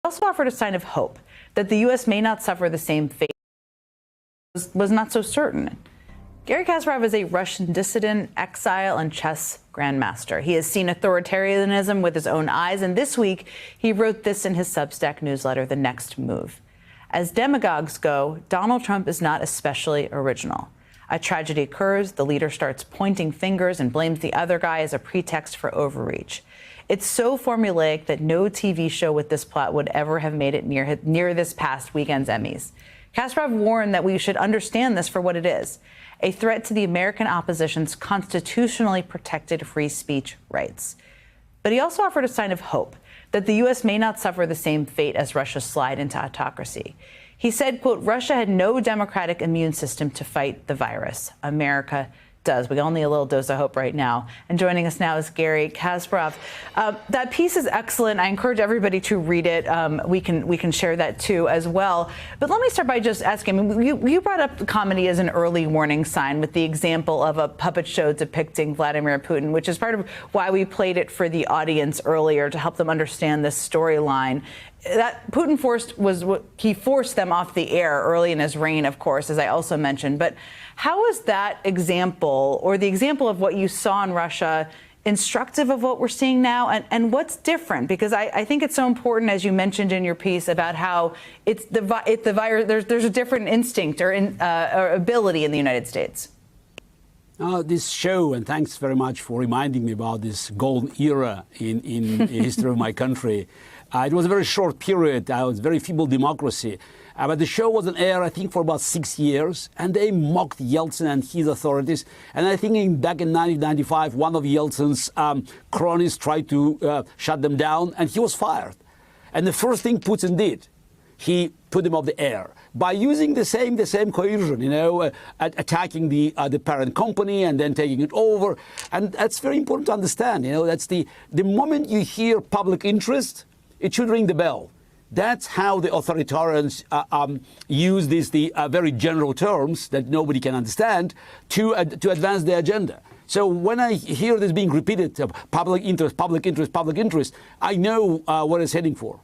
also offered a sign of hope that the U.S. may not suffer the same fate was not so certain. Garry Kasparov is a Russian dissident, exile, and chess grandmaster. He has seen authoritarianism with his own eyes, and this week he wrote this in his Substack newsletter, The Next Move. As demagogues go, Donald Trump is not especially original. A tragedy occurs, the leader starts pointing fingers and blames the other guy as a pretext for overreach. It's so formulaic that no TV show with this plot would ever have made it near this past weekend's Emmys. Kasparov warned that we should understand this for what it is, a threat to the American opposition's constitutionally protected free speech rights. But he also offered a sign of hope that the U.S. may not suffer the same fate as Russia's slide into autocracy. He said, quote, Russia had no democratic immune system to fight the virus. America does. We all need a little dose of hope right now. And joining us now is Garry Kasparov. That piece is excellent. I encourage everybody to read it. We can share that too as well. But let me start by just asking. I mean, you brought up the comedy as an early warning sign with the example of a puppet show depicting Vladimir Putin, which is part of why we played it for the audience earlier to help them understand this storyline. That Putin forced them off the air early in his reign, of course, as I also mentioned. But how is that example, or the example of what you saw in Russia, instructive of what we're seeing now, and what's different? Because I think it's so important, as you mentioned in your piece, about how it's the virus. There's a different instinct or ability in the United States. This show, and thanks very much for reminding me about this golden era in the history of my country. It was a very short period. It was very feeble democracy. But the show was on air, I think, for about 6 years, and they mocked Yeltsin and his authorities. And I think back in 1995, one of Yeltsin's cronies tried to shut them down, and he was fired. And the first thing Putin did, he put him off the air by using the same coercion, attacking the parent company and then taking it over. And that's very important to understand. That's the moment you hear public interest, it should ring the bell. That's how the authoritarians use these very general terms that nobody can understand to advance their agenda. So when I hear this being repeated, public interest, I know what it's heading for.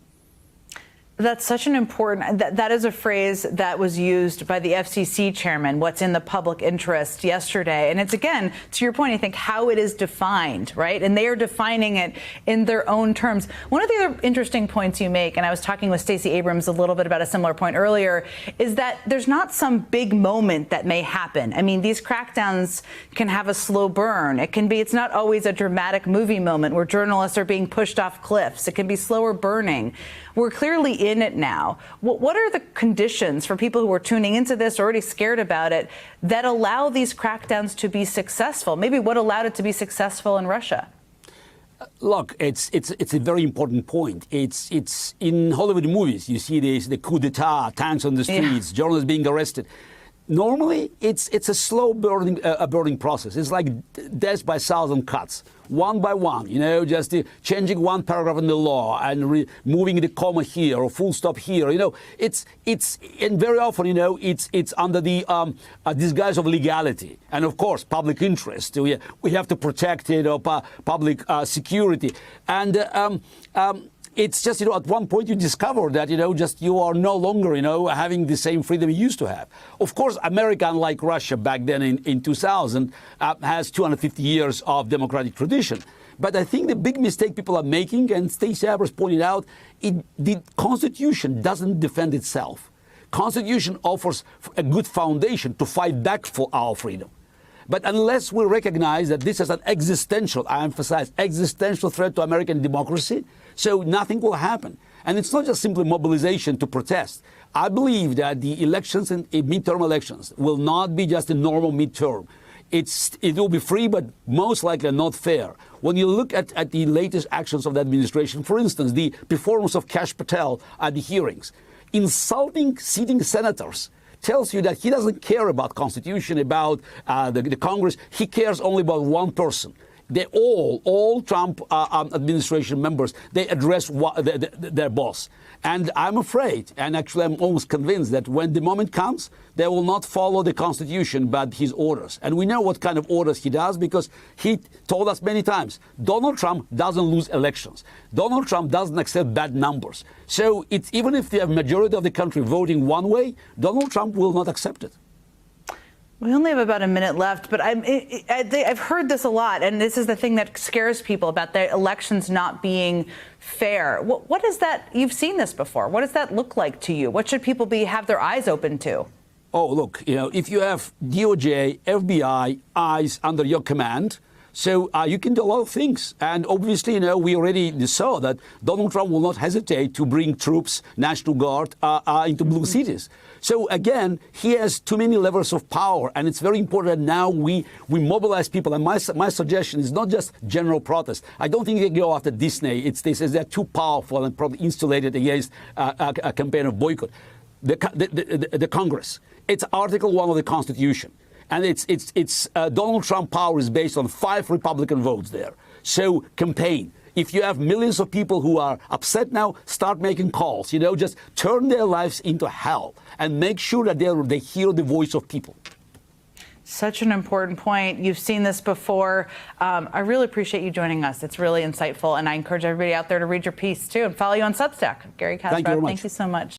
That's such an important, that is a phrase that was used by the FCC chairman, what's in the public interest, yesterday. And it's, again, to your point, I think, how it is defined, right? And they are defining it in their own terms. One of the other interesting points you make, and I was talking with Stacey Abrams a little bit about a similar point earlier, is that there's not some big moment that may happen. I mean, these crackdowns can have a slow burn. It's not always a dramatic movie moment where journalists are being pushed off cliffs. It can be slower burning. We're clearly in it now. What are the conditions for people who are tuning into this, already scared about it, that allow these crackdowns to be successful? Maybe what allowed it to be successful in Russia? Look, it's a very important point. It's in Hollywood movies. You see the coup d'etat, tanks on the streets, journalists being arrested. Normally, it's a slow burning process. It's like death by 1,000 cuts, one by one. Just changing one paragraph in the law and moving the comma here or full stop here. And very often, it's under the disguise of legality and, of course, public interest. We have to protect public security and. It's just, at one point you discover that, you are no longer, having the same freedom you used to have. Of course, America, unlike Russia back then in 2000, has 250 years of democratic tradition. But I think the big mistake people are making, and Stacey Abrams pointed out, the Constitution doesn't defend itself. Constitution offers a good foundation to fight back for our freedom. But unless we recognize that this is an existential, I emphasize, existential threat to American democracy, so nothing will happen. And it's not just simply mobilization to protest. I believe that the elections and midterm elections will not be just a normal midterm. It will be free, but most likely not fair. When you look at the latest actions of the administration, for instance, the performance of Kash Patel at the hearings, insulting sitting senators, tells you that he doesn't care about Constitution, about the Congress. He cares only about one person. They all Trump administration members, they address their boss. And I'm afraid, and actually I'm almost convinced, that when the moment comes, they will not follow the Constitution but his orders. And we know what kind of orders he does, because he told us many times, Donald Trump doesn't lose elections. Donald Trump doesn't accept bad numbers. So it's, even if the majority of the country voting one way, Donald Trump will not accept it. We only have about a minute left, but I've heard this a lot, and this is the thing that scares people about the elections not being fair. What is that? You've seen this before. What does that look like to you? What should people have their eyes open to? Oh, look, if you have DOJ, FBI, eyes under your command, so you can do a lot of things. And obviously, we already saw that Donald Trump will not hesitate to bring troops, National Guard, into blue cities. So again, he has too many levels of power, and it's very important that now we mobilize people. And my suggestion is not just general protest. I don't think they go after Disney. They say they're too powerful and probably insulated against a campaign of boycott. The Congress. It's Article 1 of the Constitution. And it's Donald Trump power is based on 5 Republican votes there. So campaign. If you have millions of people who are upset now, start making calls. Just turn their lives into hell and make sure that they hear the voice of people. Such an important point. You've seen this before. I really appreciate you joining us. It's really insightful, and I encourage everybody out there to read your piece too and follow you on Substack. Gary Kasparov, thank you so much.